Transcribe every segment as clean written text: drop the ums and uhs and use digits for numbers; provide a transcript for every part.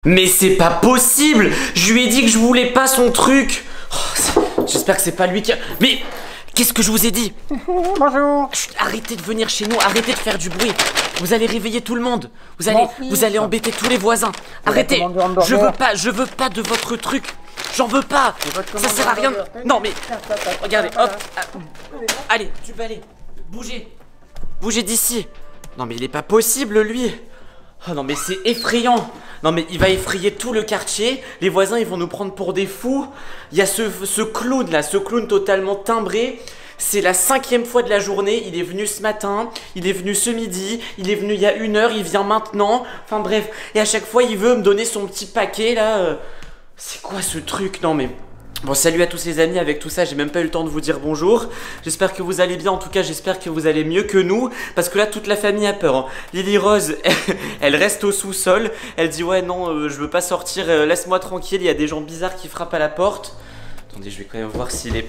Mais c'est pas possible! Je lui ai dit que je voulais pas son truc! J'espère que c'est pas lui qui a... Mais qu'est-ce que je vous ai dit? Bonjour. Chut, arrêtez de venir chez nous, arrêtez de faire du bruit. Vous allez réveiller tout le monde. Vous allez embêter tous les voisins. Arrêtez! Je veux pas de votre truc. J'en veux pas. Ça sert à rien. Non mais regardez, hop. Allez, tu peux aller. Bougez. Bougez d'ici. Non mais il est pas possible lui. Oh non mais c'est effrayant. Non mais il va effrayer tout le quartier. Les voisins ils vont nous prendre pour des fous. Il y a ce clown là, ce clown totalement timbré. C'est la 5e fois de la journée. Il est venu ce matin, il est venu ce midi, il est venu il y a 1 heure, il vient maintenant. Enfin bref, et à chaque fois il veut me donner son petit paquet là. C'est quoi ce truc? Non mais... Bon, salut à tous les amis, avec tout ça j'ai même pas eu le temps de vous dire bonjour. J'espère que vous allez bien, en tout cas j'espère que vous allez mieux que nous. Parce que là toute la famille a peur hein. Lily Rose, elle reste au sous-sol. Elle dit ouais non, je veux pas sortir, laisse-moi tranquille, il y a des gens bizarres qui frappent à la porte. Attendez, je vais quand même voir s'il est...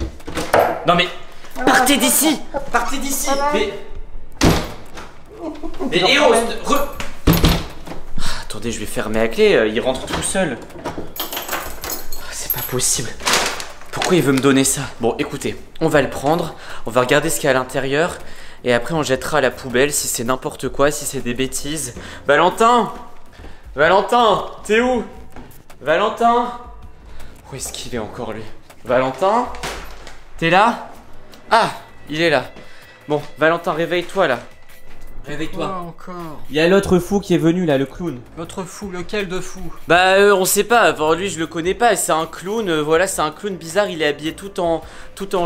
Non mais... Partez d'ici! Partez d'ici! Mais attendez, je vais fermer la clé, il rentre tout seul. C'est pas possible. Pourquoi il veut me donner ça? Bon, écoutez, on va le prendre, on va regarder ce qu'il y a à l'intérieur, et après on jettera à la poubelle si c'est n'importe quoi, si c'est des bêtises. Valentin! Valentin! T'es où? Valentin? Où est-ce qu'il est encore lui? Valentin? T'es là? Ah! Il est là. Bon, Valentin, réveille-toi là. Réveille-toi. Encore. Il y a l'autre fou qui est venu là, le clown. L'autre fou, lequel de fou? Bah on sait pas, enfin, lui je le connais pas, c'est un clown, voilà, c'est un clown bizarre, il est habillé tout en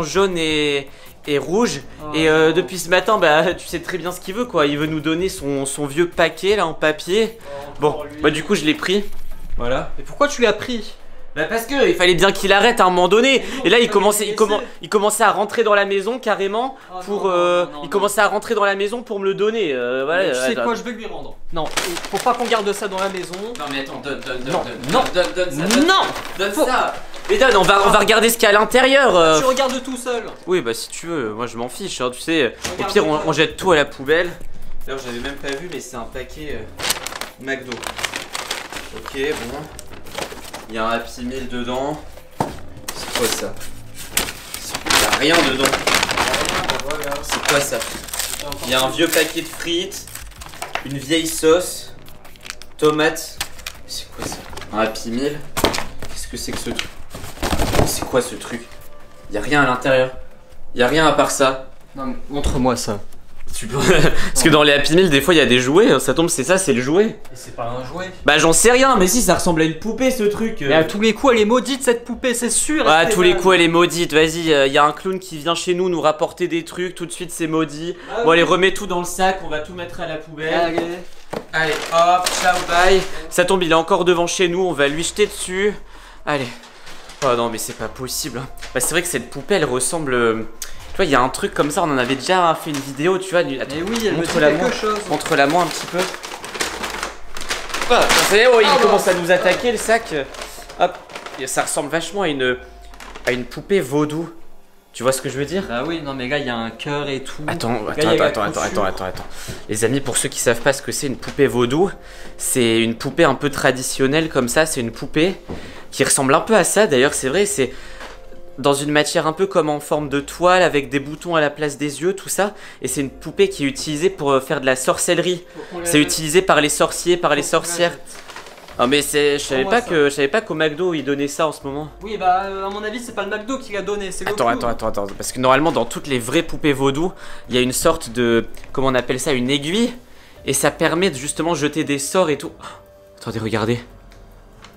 jaune et rouge. Oh. Et depuis ce matin, bah tu sais très bien ce qu'il veut quoi, il veut nous donner son vieux paquet là en papier. Oh, bon, bah du coup je l'ai pris. Voilà. Mais pourquoi tu l'as pris? Bah parce que il fallait bien qu'il arrête à un moment donné. Et là il commençait à rentrer dans la maison carrément pour il commençait à rentrer dans la maison pour me le donner. Voilà. Tu sais quoi, je vais lui rendre. Non, faut pas qu'on garde ça dans la maison. Non mais attends, donne Faut... ça. Mais donne, on va regarder ce qu'il y a à l'intérieur. Tu regardes tout seul. Oui bah si tu veux, moi je m'en fiche hein, tu sais. Au pire on jette tout à la poubelle. D'ailleurs j'avais même pas vu mais c'est un paquet McDo. Ok bon. Il y a un Happy Meal dedans. C'est quoi ça? Il n'y a rien dedans. C'est quoi ça? Il y a un vieux paquet de frites, une vieille sauce, tomates. C'est quoi ça? Un Happy Meal. Qu'est-ce que c'est que ce truc? C'est quoi ce truc? Il n'y a rien à l'intérieur. Il n'y a rien à part ça. Non, montre-moi ça. Parce que dans les Happy Meal, des fois il y a des jouets, ça tombe, c'est ça, c'est le jouet. Et c'est pas un jouet. Bah j'en sais rien, mais si ça ressemble à une poupée ce truc. Mais à tous les coups elle est maudite cette poupée, c'est sûr. Ah, à tous les coups elle est maudite, vas-y, il y a un clown qui vient chez nous rapporter des trucs, tout de suite c'est maudit. Ah, bon allez, remets tout dans le sac, on va tout mettre à la poubelle. Allez, hop, ciao, bye. Ça tombe, il est encore devant chez nous, on va lui jeter dessus. Allez. Oh non mais c'est pas possible. Bah c'est vrai que cette poupée elle ressemble... Tu vois, il y a un truc comme ça, on en avait déjà fait une vidéo, tu vois. Attends, mais oui, elle me dit quelque chose. Montre-la-moi un petit peu. Ah, il commence à nous attaquer le sac. Hop, ça ressemble vachement à une poupée vaudou. Tu vois ce que je veux dire? Ah oui, non mais là il y a un cœur et tout. Attends. Les amis, pour ceux qui savent pas ce que c'est une poupée vaudou, c'est une poupée un peu traditionnelle comme ça. C'est une poupée qui ressemble un peu à ça. D'ailleurs, c'est vrai, c'est... dans une matière un peu comme en forme de toile avec des boutons à la place des yeux, tout ça. Et c'est une poupée qui est utilisée pour faire de la sorcellerie. C'est utilisé par les sorciers, par les sorcières. Ah mais je savais pas qu'au McDo ils donnaient ça en ce moment. Oui bah à mon avis c'est pas le McDo qui l'a donné, c'est le Attends, parce que normalement dans toutes les vraies poupées vaudou, il y a une sorte de, comment on appelle ça, une aiguille. Et ça permet de justement jeter des sorts et tout. Oh, attendez, regardez.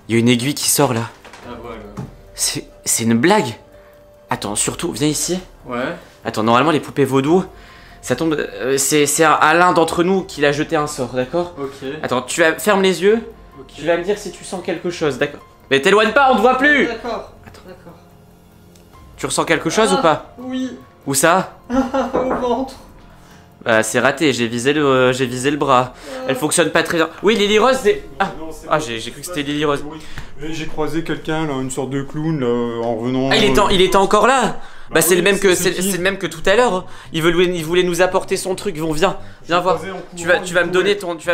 Il y a une aiguille qui sort là. Ah voilà. C'est une blague. Attends, surtout, viens ici. Ouais. Attends, normalement les poupées vaudou, ça tombe... c'est à l'un d'entre nous qui l'a jeté un sort, d'accord? Ok. Attends, ferme les yeux. Okay. Tu vas me dire si tu sens quelque chose, d'accord? Mais t'éloigne pas, on te voit plus. D'accord. Attends. D'accord. Tu ressens quelque chose ou pas? Oui. Où ça? Au ventre. Bah c'est raté, j'ai visé le bras. Elle fonctionne pas très bien. Oui, Lily Rose, c'est... Ah, j'ai cru que c'était Lily Rose. J'ai croisé quelqu'un là, une sorte de clown là, en revenant... Ah, il était encore là. Bah c'est le même que tout à l'heure. Il voulait nous apporter son truc. Bon, viens voir. Tu vas me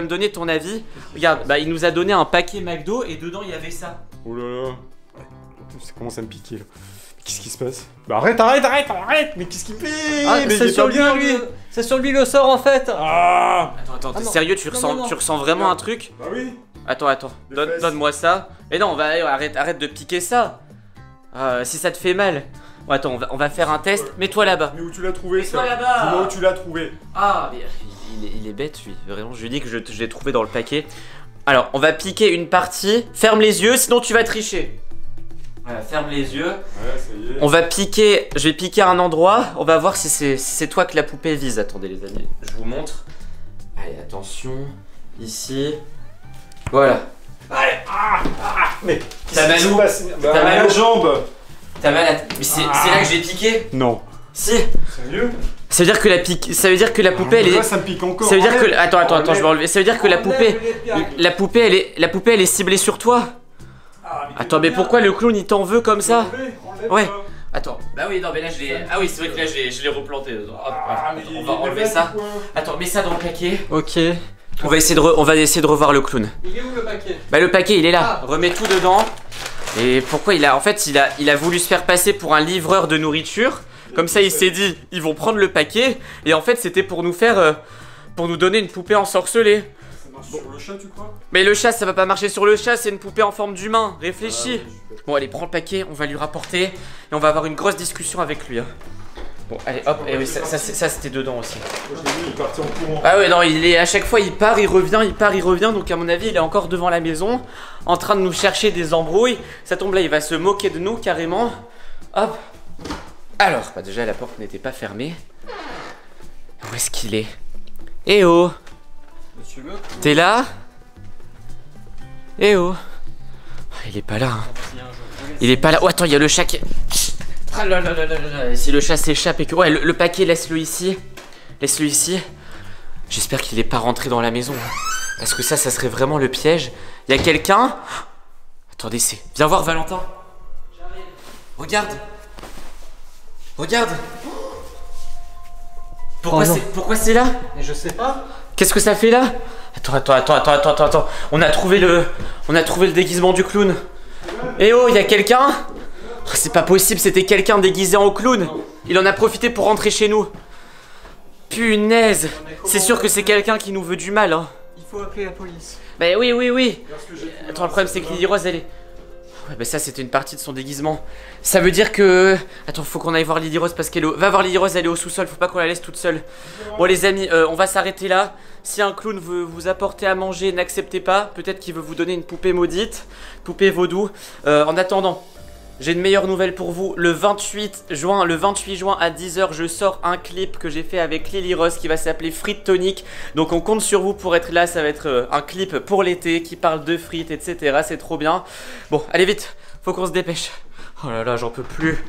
donner ton avis. Regarde, bah il nous a donné un paquet McDo et dedans il y avait ça. Oh là là. Ça commence à me piquer là. Qu'est-ce qui se passe? Bah arrête. Mais qu'est-ce qu'il fait? Ah, c'est sur lui, C'est sur lui le sort en fait. Ah. Attends, t'es sérieux? Tu ressens vraiment un truc? Bah oui. Attends. Donne-moi ça. Mais non, arrête de piquer ça. Si ça te fait mal. Bon, attends, on va faire un test. Mets-toi là-bas. Mais où tu l'as trouvé ça? Mets-toi là-bas. Dis-moi où tu l'as trouvé. Ah, mais il est bête lui. Vraiment, je lui dis que je l'ai trouvé dans le paquet. Alors, on va piquer une partie. Ferme les yeux, sinon tu vas tricher. Voilà, ferme les yeux. Ouais, ça y est. On va piquer. Je vais piquer un endroit. On va voir si c'est toi que la poupée vise. Attendez, les amis. Je vous montre. Allez, attention. Ici. Voilà. Allez. Mais t'as mal où? T'as mal à la jambe. T'as mal à... Mais c'est là que j'ai piqué. Non. Si. Sérieux? Ça veut dire que la poupée elle est... Ça me pique encore. Ça veut dire que... Attends, je vais enlever. Ça veut dire que la poupée elle est ciblée sur toi. Attends, mais pourquoi le clown il t'en veut comme ça? Ouais. Attends, bah oui, non, mais là je l'ai... Ah oui, c'est vrai que là je l'ai replanté. On va enlever ça. Attends, mets ça dans le paquet. Ok. On va essayer de revoir le clown. Il est où le paquet? Bah le paquet il est là. Remets tout dedans. Et pourquoi il a voulu se faire passer pour un livreur de nourriture. Comme ça il s'est dit, ils vont prendre le paquet. Et en fait c'était pour nous donner une poupée ensorcelée. Ça marche sur le chat, tu crois? Mais le chat ça va pas marcher sur le chat, c'est une poupée en forme d'humain. Réfléchis. Bon allez, prends le paquet, on va lui rapporter. Et on va avoir une grosse discussion avec lui. Bon allez hop, et oui, ça c'était dedans aussi. Moi je l'ai vu, il est parti en courant. Ah ouais non, à chaque fois il part, il revient, donc à mon avis il est encore devant la maison, en train de nous chercher des embrouilles. Ça tombe là, il va se moquer de nous carrément. Hop. Alors, bah déjà la porte n'était pas fermée. Où est-ce qu'il est? Eh oh! T'es là? Eh oh! Il est pas là. Hein. Il est pas là. Oh attends, il y a le chat qui... Ah là là là là là. Si le chat s'échappe et que... Ouais, le paquet, laisse-le ici. Laisse-le ici. J'espère qu'il est pas rentré dans la maison. Parce que ça serait vraiment le piège. Il y a quelqu'un... Attendez, viens voir Valentin. Regarde. Regarde. Pourquoi c'est là? Mais je sais pas. Qu'est-ce que ça fait là? Attends. On a trouvé le déguisement du clown. Eh oh, il y a quelqu'un? Oh, c'est pas possible, c'était quelqu'un déguisé en clown. Il en a profité pour rentrer chez nous. Punaise. C'est sûr que c'est quelqu'un qui nous veut du mal, hein. Il faut appeler la police. Bah oui. Attends, le problème c'est que Lily Rose elle est... Ouais bah ça c'était une partie de son déguisement. Ça veut dire que... Attends, faut qu'on aille voir Lily Rose parce qu'elle est Va voir Lily Rose, elle est au sous-sol, faut pas qu'on la laisse toute seule. Bon les amis, on va s'arrêter là. Si un clown veut vous apporter à manger, n'acceptez pas. Peut-être qu'il veut vous donner une poupée maudite, poupée vaudou. En attendant, j'ai une meilleure nouvelle pour vous. Le 28 juin à 10 h, je sors un clip que j'ai fait avec Lily Rose qui va s'appeler Frites Tonic. Donc on compte sur vous pour être là. Ça va être un clip pour l'été qui parle de frites, etc. C'est trop bien. Bon, allez vite, faut qu'on se dépêche. Oh là là, j'en peux plus.